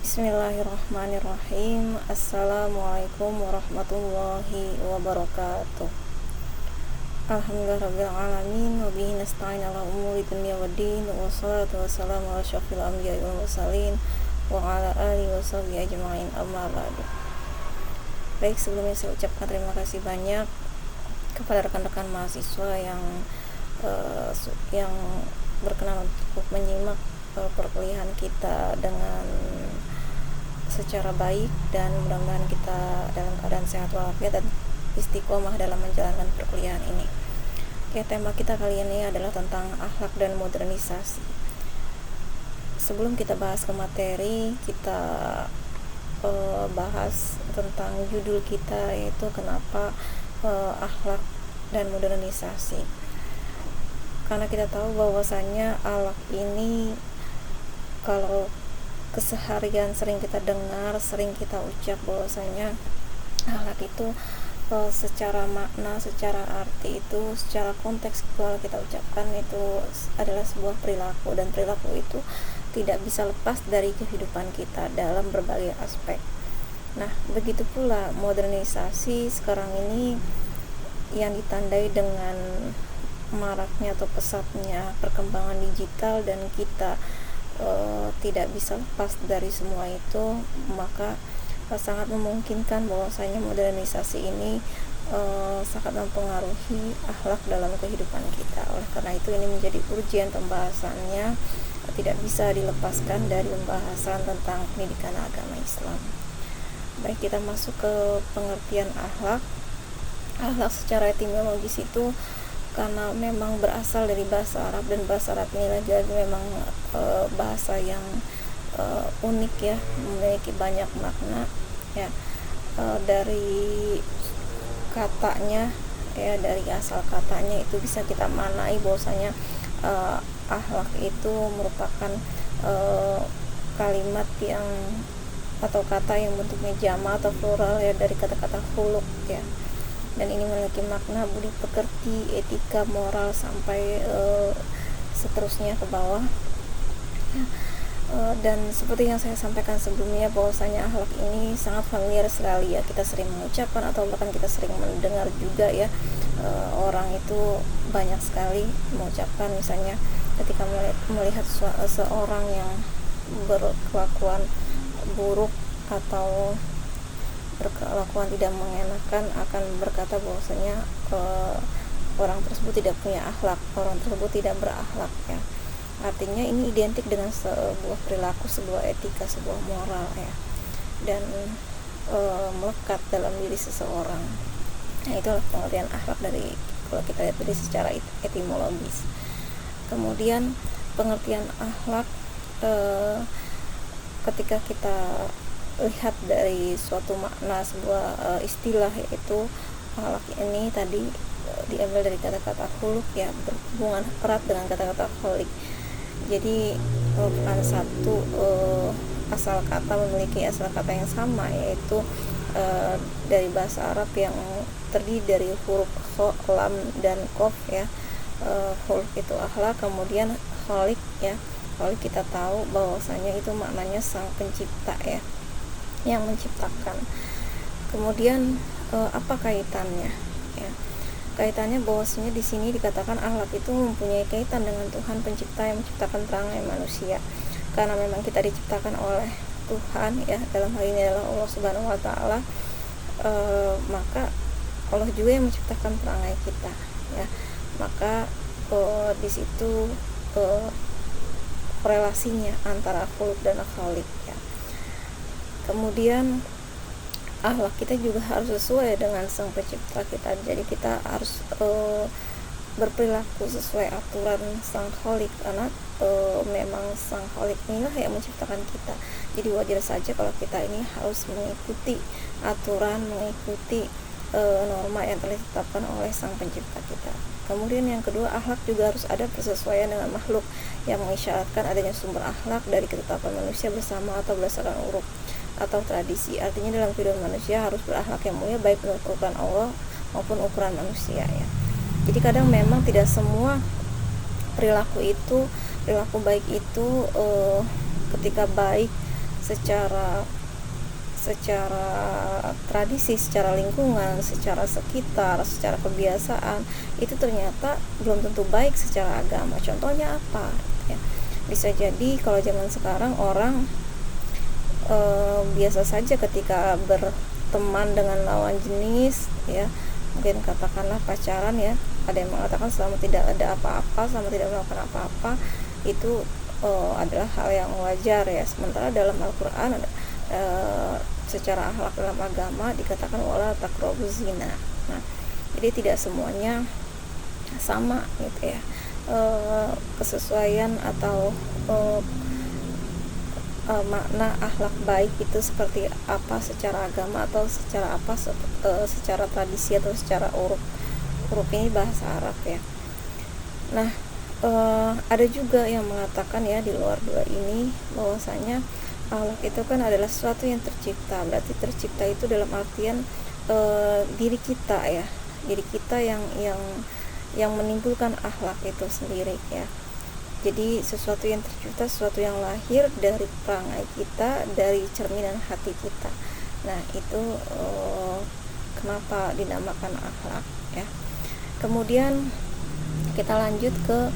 Bismillahirrahmanirrahim. Assalamualaikum warahmatullahi wabarakatuh. Alhamdulillahirabbil alamin wa bihi nasta'in ala umuri dunya waddin. Wassalatu wassalamu ala asyrofil anbiya'i wal mursalin wa ala alihi washabihi ajma'in. Amma ba'du. Baik, sebelumnya saya ucapkan terima kasih banyak kepada rekan-rekan mahasiswa yang berkenan untuk menyimak perkuliahan kita dengan secara baik, dan mudah-mudahan kita dalam keadaan sehat walafiat dan istiqomah dalam menjalankan perkuliahan ini. Oke, tema kita kali ini adalah tentang akhlak dan modernisasi. Sebelum kita bahas ke materi, kita bahas tentang judul kita, yaitu kenapa akhlak dan modernisasi. Karena kita tahu bahwasannya akhlak ini kalau keseharian sering kita dengar, sering kita ucap bahwasanya akhlak itu secara makna, secara arti itu, secara konteks kalau kita ucapkan itu adalah sebuah perilaku, dan perilaku itu tidak bisa lepas dari kehidupan kita dalam berbagai aspek. Nah, begitu pula modernisasi sekarang ini yang ditandai dengan maraknya atau pesatnya perkembangan digital, dan kita tidak bisa lepas dari semua itu, maka sangat memungkinkan bahwasanya modernisasi ini sangat mempengaruhi akhlak dalam kehidupan kita. Oleh karena itu ini menjadi urgen pembahasannya, tidak bisa dilepaskan dari pembahasan tentang pendidikan agama Islam. Baik, kita masuk ke pengertian akhlak. Akhlak secara etimologis itu karena memang berasal dari bahasa Arab, dan bahasa Arab inilah jadi memang bahasa yang unik ya, memiliki banyak makna ya. Dari katanya ya, dari asal katanya itu bisa kita maknai bahwasanya akhlak itu merupakan kalimat yang atau kata yang bentuknya jama' atau plural ya, dari kata-kata khuluq ya, dan ini memiliki makna budi pekerti, etika, moral, sampai seterusnya ke bawah ya. Dan seperti yang saya sampaikan sebelumnya bahwasanya akhlak ini sangat familiar sekali ya, kita sering mengucapkan atau bahkan kita sering mendengar juga ya. Orang itu banyak sekali mengucapkan, misalnya ketika melihat seorang yang berkelakuan buruk atau berkelakuan tidak mengenakan, akan berkata bahwasanya orang tersebut tidak punya akhlak, orang tersebut tidak berakhlak ya. Artinya ini identik dengan sebuah perilaku, sebuah etika, sebuah moral ya, dan melekat dalam diri seseorang. Nah, itulah pengertian akhlak dari, kalau kita lihat dari secara etimologis. Kemudian pengertian akhlak ketika kita lihat dari suatu makna sebuah istilah, yaitu akhlak ini tadi diambil dari kata-kata khuluq ya, berhubungan erat dengan kata-kata khaliq. Jadi merupakan satu asal kata, memiliki asal kata yang sama, yaitu dari bahasa Arab yang terdiri dari huruf kha, lam, dan qaf ya. Khuluq itu akhlak, kemudian khaliq ya, khaliq kita tahu bahwasanya itu maknanya sang pencipta ya, yang menciptakan. Kemudian apa kaitannya ya? Kaitannya bahwasanya di sini dikatakan akhlak itu mempunyai kaitan dengan Tuhan pencipta yang menciptakan perangai manusia. Karena memang kita diciptakan oleh Tuhan ya, dalam hal ini adalah Allah Subhanahu wa taala, maka Allah juga yang menciptakan perangai kita ya. Maka di situ korelasinya antara khuluq dan khaliq ya. Kemudian akhlak kita juga harus sesuai dengan sang pencipta kita. Jadi kita harus berperilaku sesuai aturan sang khaliq, karena memang sang khaliq inilah yang menciptakan kita. Jadi wajar saja kalau kita ini harus mengikuti aturan, mengikuti norma yang telah ditetapkan oleh sang pencipta kita. Kemudian yang kedua, akhlak juga harus ada persesuaian dengan makhluk, yang mengisyaratkan adanya sumber akhlak dari ketetapan manusia bersama atau berdasarkan uruf atau tradisi. Artinya dalam kehidupan manusia harus berakhlak yang mulia, baik menurut ukuran Allah maupun ukuran manusia ya. Jadi kadang memang tidak semua perilaku baik itu ketika baik secara secara tradisi, secara lingkungan, secara sekitar, secara kebiasaan, itu ternyata belum tentu baik secara agama. Contohnya apa? Ya, bisa jadi kalau zaman sekarang orang biasa saja ketika berteman dengan lawan jenis, ya, mungkin katakanlah pacaran, ya, ada yang mengatakan selama tidak ada apa-apa, selama tidak melakukan apa-apa, itu adalah hal yang wajar, ya. Sementara dalam Al-Quran ada secara akhlak dalam agama dikatakan wala taqrabuz zina. Nah, jadi tidak semuanya sama, gitu ya. Kesesuaian atau makna akhlak baik itu seperti apa secara agama atau secara apa secara tradisi atau secara huruf ini bahasa Arab, ya. Nah, ada juga yang mengatakan, ya, di luar dua ini bahwasanya akhlak itu kan adalah sesuatu yang tercipta. Berarti tercipta itu dalam artian diri kita, ya, diri kita yang menimbulkan akhlak itu sendiri, ya. Jadi sesuatu yang tercipta, sesuatu yang lahir dari perangai kita, dari cerminan hati kita. Nah, itu kenapa dinamakan akhlak, ya. Kemudian kita lanjut ke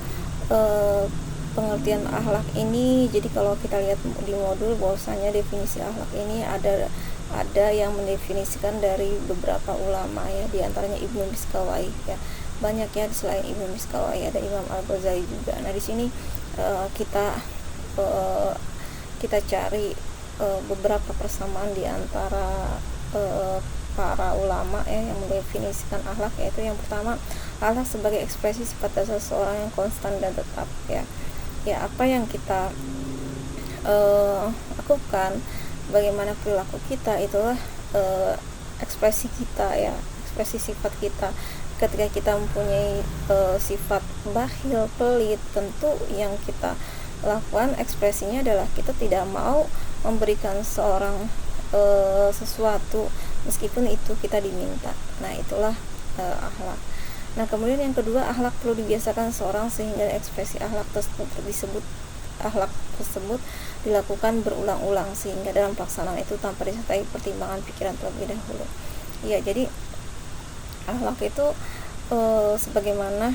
pengertian akhlak ini. Jadi kalau kita lihat di modul, bahwasanya definisi akhlak ini ada yang mendefinisikan dari beberapa ulama, ya, di antaranya Ibnu Miskawai, ya. Banyak, ya, selain Ibnu Miskawai ada Imam Al-Ghazali juga. Nah, di sini kita cari beberapa persamaan di antara para ulama, ya, yang mendefinisikan akhlak, yaitu yang pertama, akhlak sebagai ekspresi sifat dasar seseorang yang konstan dan tetap, ya. Ya, apa yang kita lakukan, bagaimana perilaku kita, itulah ekspresi kita, ya, ekspresi sifat kita. Ketika kita mempunyai sifat bakhil, pelit, tentu yang kita lakukan ekspresinya adalah kita tidak mau memberikan seorang sesuatu meskipun itu kita diminta. Nah, itulah akhlak. Nah, kemudian yang kedua, akhlak perlu dibiasakan seorang sehingga ekspresi akhlak tersebut dilakukan berulang-ulang, sehingga dalam pelaksanaan itu tanpa disertai pertimbangan pikiran terlebih dahulu. Ya, jadi akhlak itu sebagaimana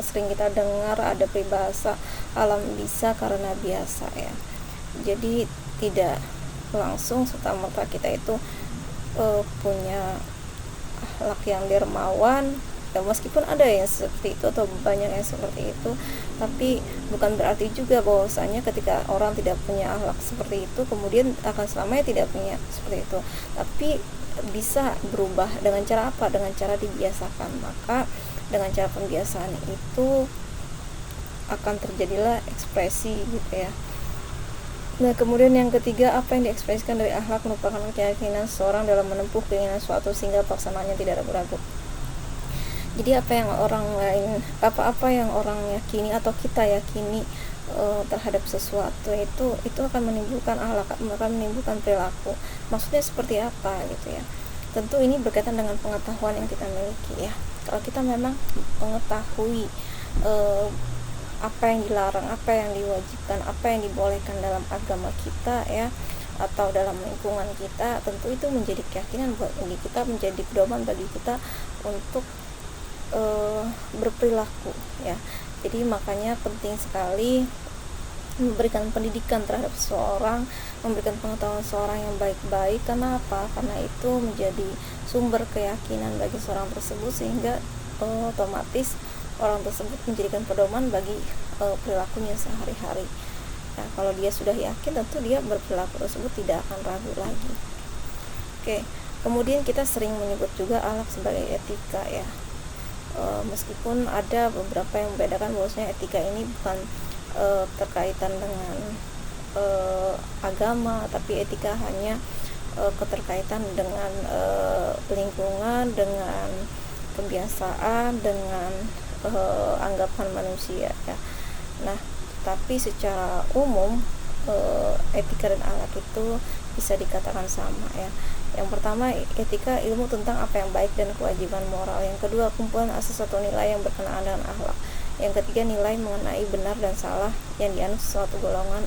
sering kita dengar ada peribahasa alam bisa karena biasa, ya. Jadi tidak langsung serta-merta kita itu punya akhlak yang dermawan, ya, meskipun ada yang seperti itu atau banyak yang seperti itu, tapi bukan berarti juga bahwasanya ketika orang tidak punya akhlak seperti itu kemudian akan selamanya tidak punya seperti itu. Tapi bisa berubah dengan cara apa? Dengan cara dibiasakan. Maka dengan cara pembiasaan itu akan terjadilah ekspresi, gitu ya. Nah, kemudian yang ketiga, apa yang diekspresikan dari akhlak merupakan keyakinan seseorang dalam menempuh keinginan suatu sehingga pelaksanaannya tidak ragu-ragu. Jadi apa yang orang yakini atau kita yakini terhadap sesuatu itu akan menimbulkan akhlak, akan menimbulkan perilaku. Maksudnya seperti apa, gitu ya. Tentu ini berkaitan dengan pengetahuan yang kita miliki, ya. Kalau kita memang mengetahui apa yang dilarang, apa yang diwajibkan, apa yang dibolehkan dalam agama kita, ya, atau dalam lingkungan kita, tentu itu menjadi keyakinan bagi kita, menjadi pedoman bagi kita untuk berperilaku, ya. Jadi makanya penting sekali memberikan pendidikan terhadap seseorang, memberikan pengetahuan seorang yang baik-baik. Karena apa? Karena itu menjadi sumber keyakinan bagi seorang tersebut, sehingga otomatis orang tersebut menjadikan pedoman bagi perilakunya sehari-hari. Nah, kalau dia sudah yakin, tentu dia berperilaku tersebut tidak akan ragu lagi. Oke, kemudian kita sering menyebut juga akhlak sebagai etika, ya. Meskipun ada beberapa yang membedakan bahwasanya etika ini bukan terkaitan dengan agama, tapi etika hanya keterkaitan dengan lingkungan, dengan kebiasaan, dengan anggapan manusia, ya. Nah, tapi secara umum etika dan akhlak itu bisa dikatakan sama, ya. Yang pertama, etika ilmu tentang apa yang baik dan kewajiban moral. Yang kedua, kumpulan asas atau nilai yang berkenaan dengan akhlak. Yang ketiga, nilai mengenai benar dan salah yang dianut suatu golongan